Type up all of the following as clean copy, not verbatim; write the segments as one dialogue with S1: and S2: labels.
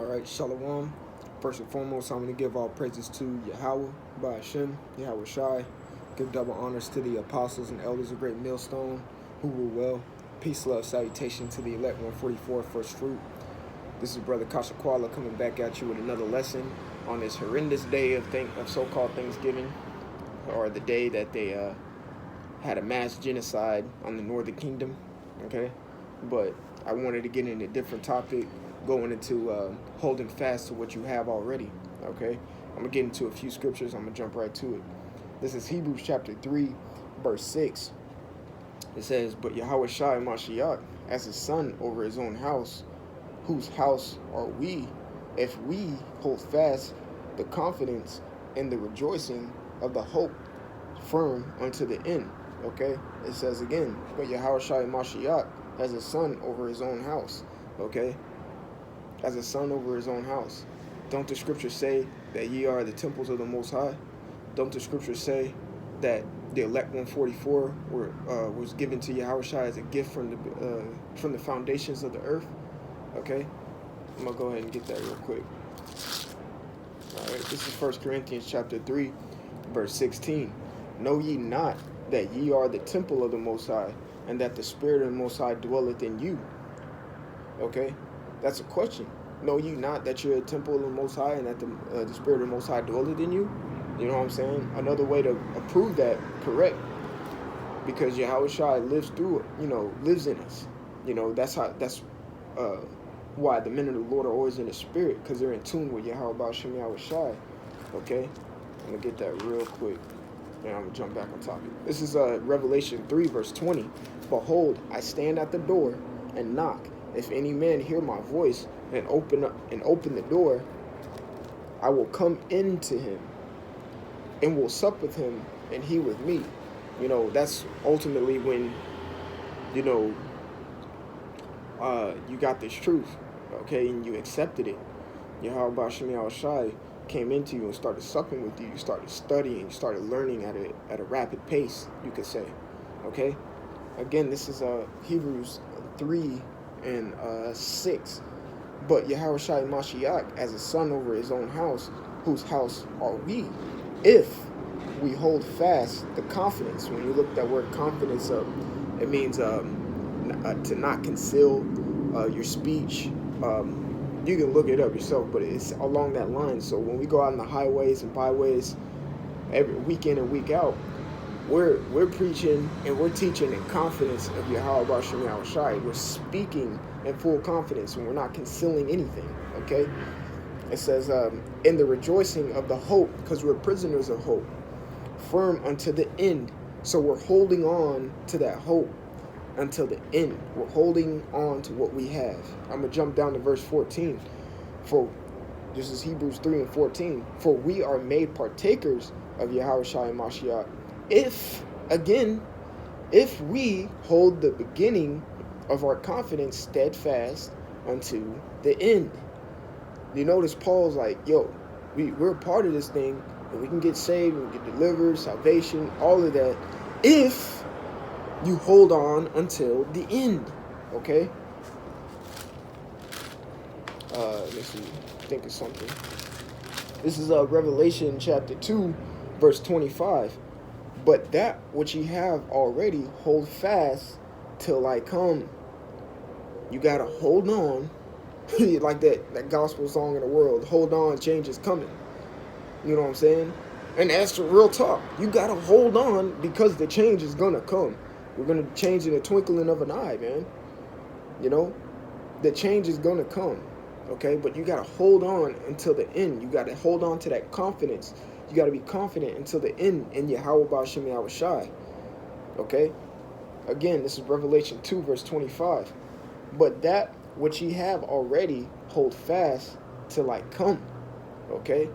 S1: All right, Shalom. First and foremost, I'm going to give all praises to Yahweh, by Hashem, Yahweh Shai. Give double honors to the apostles and elders of Great Millstone, who rule well. Peace, love, salutation to the elect 144 first fruit. This is Brother Kasha Kwala coming back at you with another lesson on this horrendous day of so-called Thanksgiving, or the day that they had a mass genocide on the Northern Kingdom. Okay, but I wanted to get into a different topic, going into holding fast to what you have already. Okay, I'm gonna get into a few scriptures. I'm gonna jump right to it. This is Hebrews chapter 3, verse 6. It says, "But Yahweh Shai Mashiach, as his son over his own house, whose house are we, if we hold fast the confidence and the rejoicing of the hope firm unto the end." Okay, it says again, "But Yahweh Shai Mashiach, as a son over his own house." Okay, as a son over his own house. Don't the scriptures say that ye are the temples of the Most High? Don't the scriptures say that the elect 144 was given to Yahweh Shai as a gift from the foundations of the earth? Okay, I'm gonna go ahead and get that real quick. All right, this is 1 Corinthians chapter 3, verse 16. "Know ye not that ye are the temple of the Most High, and that the Spirit of the Most High dwelleth in you?" Okay, that's a question. Know ye not that you're a temple of the Most High, and that the Spirit of the Most High dwelleth in you? You know what I'm saying? Another way to prove that correct, because Yahweh Shai lives in us. That's why the men of the Lord are always in the spirit, because they're in tune with Yahweh Ba'ashem Yahweh Shai. Okay, I'm gonna get that real quick, and I'm gonna jump back on topic. This is Revelation 3, verse 20. "Behold, I stand at the door and knock. If any man hear my voice and open the door, I will come into him and will sup with him, and he with me." That's ultimately when you got this truth, okay, and you accepted it. Yahweh Ba'ashem Yahweh Shai came into you and started supping with you. You started studying, you started learning at a rapid pace, you could say. Okay, again, this is Hebrews 3 and 6. "But Yahweh Shai Mashiach, as a son over his own house, whose house are we, if we hold fast the confidence." When you look that word confidence up, it means to not conceal your speech. You can look it up yourself, but it's along that line. So when we go out on the highways and byways every week in and week out, we're preaching and we're teaching in confidence of Yahweh Ba'ashem Yahweh Shai. We're speaking in full confidence, and we're not concealing anything. Okay, it says in the rejoicing of the hope, because we're prisoners of hope, firm unto the end. So we're holding on to that hope until the end. We're holding on to what we have. I'm gonna jump down to verse 14. This is Hebrews 3 and 14. "For we are made partakers of Yahweh Shai Mashiach, if we hold the beginning of our confidence steadfast unto the end." You notice Paul's like, we're a part of this thing, and we can get saved, we can get delivered, salvation, all of that, if you hold on until the end. Okay? Let me see, think of something. This is Revelation chapter 2, verse 25. "But that which ye have already, hold fast till I come." You gotta hold on. Like that gospel song in the world, "Hold on, change is coming." You know what I'm saying? And that's the real talk. You gotta hold on, because the change is gonna come. We're gonna change in a twinkling of an eye, man. The change is gonna come. Okay, but you gotta hold on until the end. You gotta hold on to that confidence. You gotta be confident until the end in Yahweh Ba'ashem Yahweh Shai. Okay, again, this is Revelation 2, verse 25. "But that which ye have already, hold fast till I come." Okay,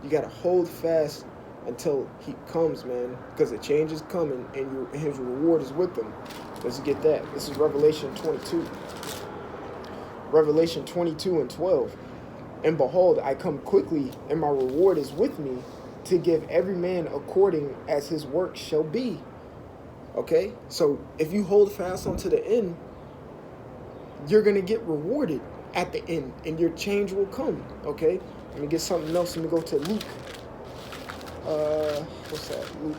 S1: you gotta hold fast until he comes, man, because the change is coming, and his reward is with him. Let's get that. This is Revelation 22. Revelation 22 and 12. "And behold, I come quickly, and my reward is with me, to give every man according as his work shall be." Okay, so if you hold fast unto the end, you're going to get rewarded. at the end, and your change will come. Okay, let me get something else. Let me go to Luke. What's that? Luke.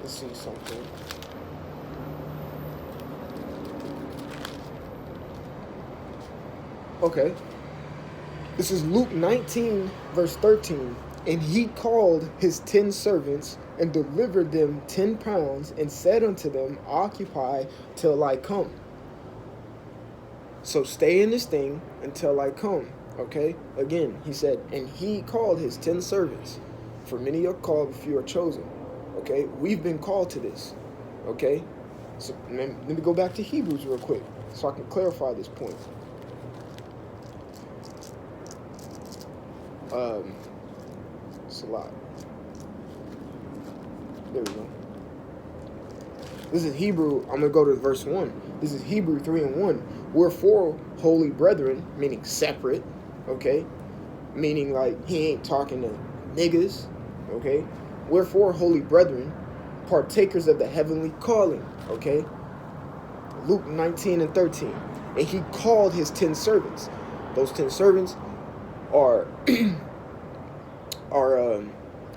S1: Let's see something. Okay, this is Luke 19, verse 13. And he called his 10 servants and delivered them 10 pounds and said unto them, Occupy till I come. So stay in this thing until I come. Okay? Again, he said, and he called his 10 servants. For many are called, few are chosen. Okay? We've been called to this. Okay? So let me go back to Hebrews real quick so I can clarify this point. It's a lot. There we go. This is Hebrew. I'm going to go to verse 1. This is Hebrew 3:1. Wherefore, holy brethren, meaning separate, okay? Meaning like he ain't talking to niggas, okay? Wherefore, holy brethren, partakers of the heavenly calling, okay? Luke 19 and 13. And he called his 10 servants. Those 10 servants are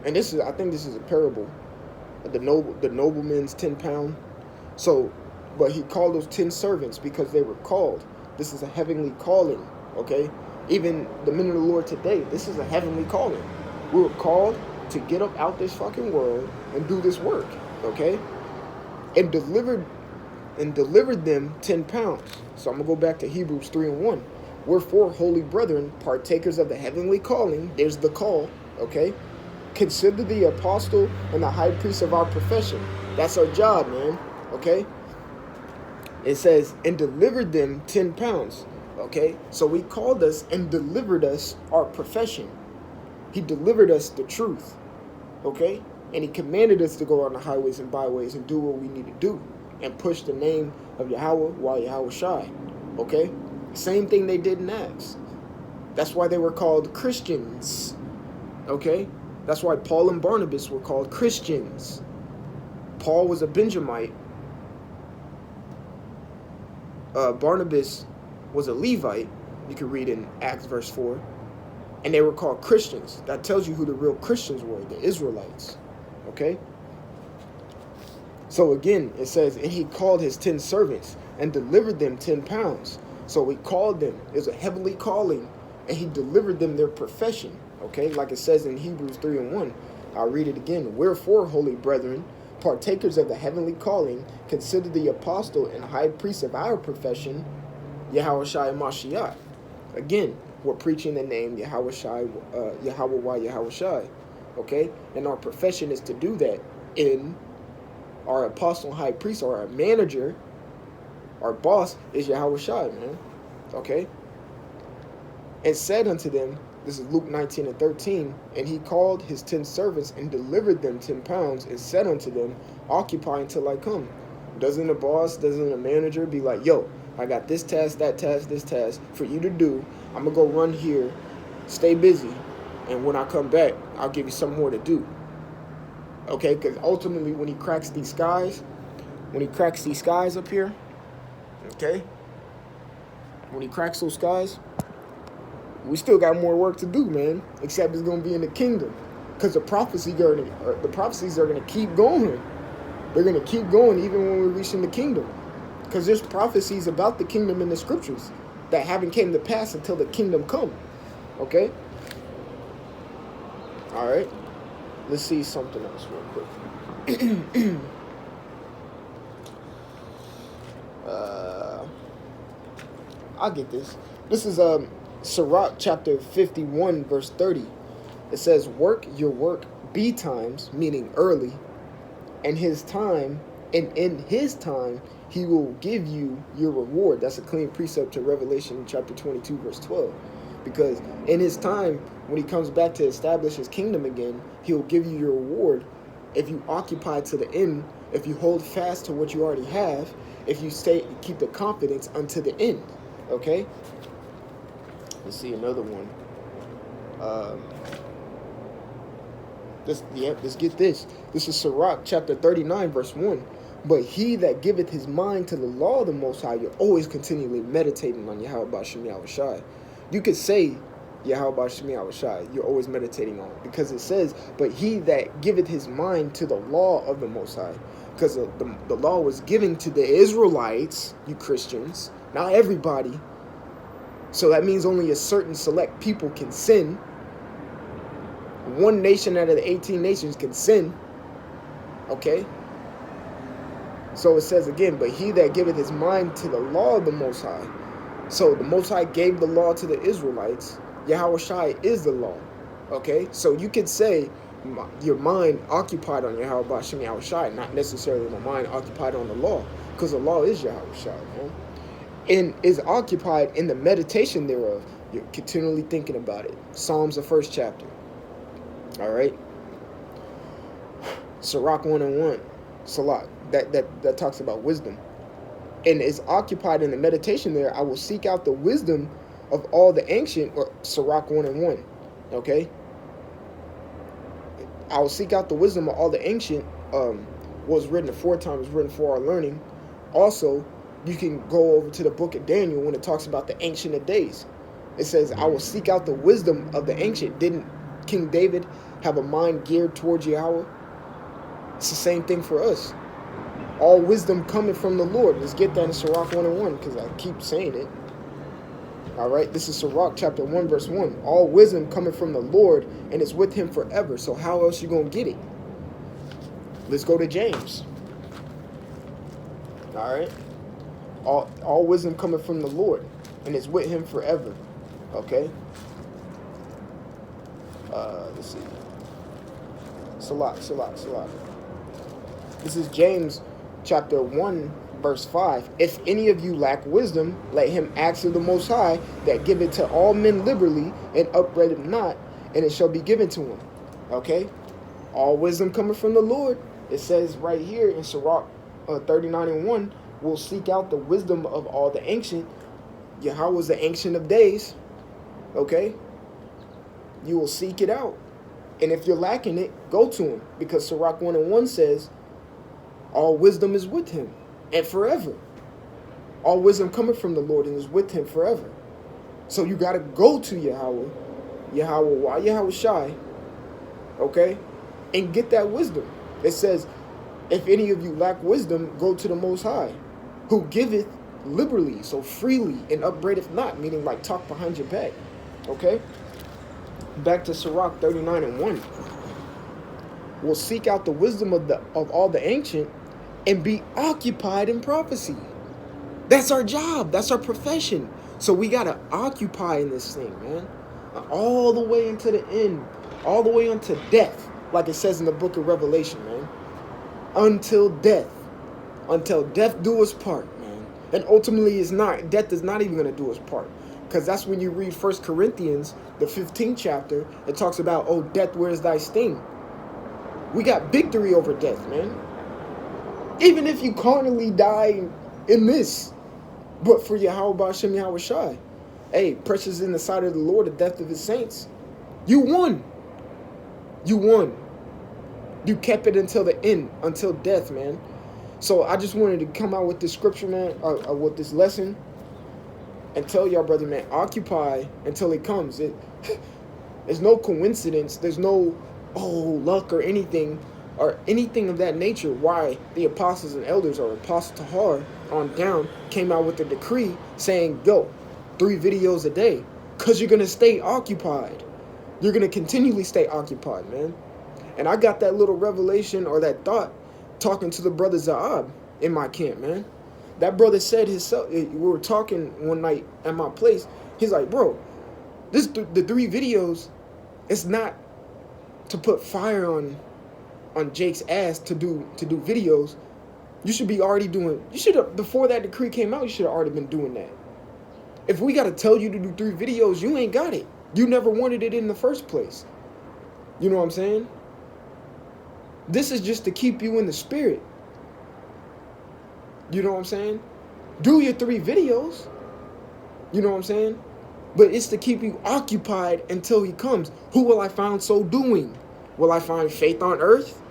S1: and this is, I think this is a parable, the nobleman's 10 pound. So, but he called those 10 servants because they were called. This is a heavenly calling, okay? Even the men of the Lord today, this is a heavenly calling. We were called to get up out this fucking world and do this work, okay? And delivered them 10 pounds. So I'm gonna go back to Hebrews 3:1. Wherefore, holy brethren, partakers of the heavenly calling, there's the call, okay? Consider the apostle and the high priest of our profession. That's our job, man, okay? It says, and delivered them 10 pounds, okay? So he called us and delivered us our profession. He delivered us the truth, okay? And he commanded us to go on the highways and byways and do what we need to do and push the name of Yahweh while Yahweh Shai, okay? Same thing they did in Acts. That's why they were called Christians, okay? That's why Paul and Barnabas were called Christians. Paul was a Benjamite. Barnabas was a Levite. You can read in Acts verse 4. And they were called Christians. That tells you who the real Christians were, the Israelites, okay? So again, it says, and he called his 10 servants and delivered them 10 pounds. So he called them. It was a heavenly calling, and he delivered them their profession, okay? Like it says in Hebrews 3:1. I'll read it again. Wherefore, holy brethren, partakers of the heavenly calling, consider the apostle and high priest of our profession, Yahweh Shai Mashiach. Again, we're preaching the name Yahweh Shai, Yahweh Why Yahweh Shai, okay? And our profession is to do that in our apostle, high priest, or our manager. Our boss is Yahweh Shai, man. Okay? And said unto them, this is Luke 19 and 13, and he called his 10 servants and delivered them 10 pounds and said unto them, Occupy until I come. Doesn't a boss, doesn't a manager be like, yo, I got this task, that task, this task for you to do. I'm going to go run here, stay busy, and when I come back, I'll give you some more to do. Okay? Because ultimately, when he cracks these skies up here, okay? When he cracks those skies, we still got more work to do, man. Except it's gonna be in the kingdom, because the prophecies are gonna keep going. They're gonna keep going even when we reach in the kingdom, because there's prophecies about the kingdom in the scriptures that haven't came to pass until the kingdom come. Okay. All right. Let's see something else real quick. I'll get this. This is Sirach chapter 51 verse 30. It says, work your work betimes, meaning early, and his time, and in his time he will give you your reward. That's a clean precept to Revelation chapter 22 verse 12. Because in his time, when he comes back to establish his kingdom again, he'll give you your reward if you occupy to the end, if you hold fast to what you already have, if you keep the confidence unto the end. Okay? Let's see another one. Let's get this. This is Sirach chapter 39 verse 1. But he that giveth his mind to the law of the Most High, you're always continually meditating on Yahweh Ba'Shem Yahweh Shai. You could say Yahweh Ba'Shem Yahweh Shai, you're always meditating on it, because it says, but he that giveth his mind to the law of the Most High. Because the law was given to the Israelites, you Christians, not everybody. So that means only a certain select people can sin. One nation out of the 18 nations can sin. Okay? So it says again, but he that giveth his mind to the law of the Most High. So the Most High gave the law to the Israelites. Yahweh Shai is the law. Okay? So you could say your mind occupied on Yahweh Ba'Shem Yahweh Shai, not necessarily my mind occupied on the law, because the law is Yahweh Shai, man. And is occupied in the meditation thereof. You're continually thinking about it. Psalms, the first chapter. All right? Sirach 1:1. Salat. That talks about wisdom. And is occupied in the meditation there. I will seek out the wisdom of all the ancient, or Sirach 1:1. Okay? I will seek out the wisdom of all the ancient. Was written aforetime, was written for our learning. Also, you can go over to the book of Daniel when it talks about the Ancient of Days. It says, I will seek out the wisdom of the ancient. Didn't King David have a mind geared towards Yahweh? It's the same thing for us. All wisdom coming from the Lord. Let's get that in Sirach 1:1, because I keep saying it. All right, this is Sirach chapter 1, verse 1. All wisdom coming from the Lord, and it's with him forever. So how else you going to get it? Let's go to James. All right. All wisdom coming from the Lord, and it's with him forever. Okay? Let's see. Salat. This is James chapter 1, verse 5. If any of you lack wisdom, let him ask of the Most High, that giveth to all men liberally, and upbraideth not, and it shall be given to him. Okay? All wisdom coming from the Lord. It says right here in Sirach 39:1, we'll seek out the wisdom of all the ancient. Yahweh was the Ancient of Days. Okay? You will seek it out. And if you're lacking it, go to him. Because Sirach 1:1 says, all wisdom is with him and forever. All wisdom coming from the Lord and is with him forever. So you got to go to Yahweh. Yahweh Shai. Okay? And get that wisdom. It says, if any of you lack wisdom, go to the Most High, who giveth liberally, so freely, and upbraideth not, meaning like talk behind your back. Okay? Back to Sirach 39:1. We'll seek out the wisdom of all the ancient and be occupied in prophecy. That's our job. That's our profession. So we got to occupy in this thing, man. All the way into the end. All the way unto death. Like it says in the book of Revelation, man. Until death. Until death do us part, man. And ultimately, death is not even going to do us part. Because that's when you read 1 Corinthians, the 15th chapter, it talks about, oh, death, where is thy sting? We got victory over death, man. Even if you carnally die in this. But for Yahweh Ba'Shem Yahweh Shai. Hey, precious in the sight of the Lord, the death of his saints. You won. You won. You kept it until the end, until death, man. So I just wanted to come out with this scripture, man, with this lesson, and tell y'all, brother, man, occupy until it comes. There's no coincidence. There's no, luck or anything of that nature. Why the apostles and elders, or Apostle Tahar on down, came out with a decree saying, yo, 3 videos a day, because you're going to stay occupied. You're going to continually stay occupied, man. And I got that little revelation or that thought talking to the brother Zaab in my camp, man. That brother said himself, we were talking one night at my place. He's like, bro, the 3 videos, it's not to put fire on Jake's ass to do videos. You should be already doing, before that decree came out, you should have already been doing that. If we got to tell you to do 3 videos, you ain't got it. You never wanted it in the first place. You know what I'm saying? This is just to keep you in the spirit. You know what I'm saying? Do your 3 videos. You know what I'm saying? But it's to keep you occupied until he comes. Who will I find so doing? Will I find faith on earth?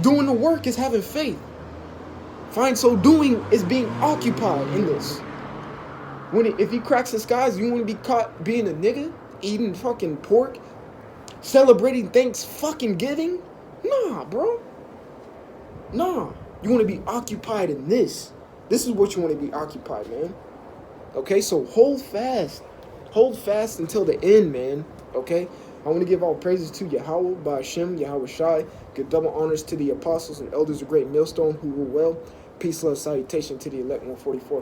S1: Doing the work is having faith. Fine, so doing is being occupied in this. If he cracks the skies, you want to be caught being a nigga? Eating fucking pork? Celebrating Thanksgiving? Nah, bro. Nah. You want to be occupied in this. This is what you want to be occupied, man. Okay, so hold fast. Hold fast until the end, man. Okay? I want to give all praises to Yahweh, Ba'ashem, Yahweh Shai. Give double honors to the apostles and elders of Great Millstone who rule well. Peace, love, salutation to the elect 144.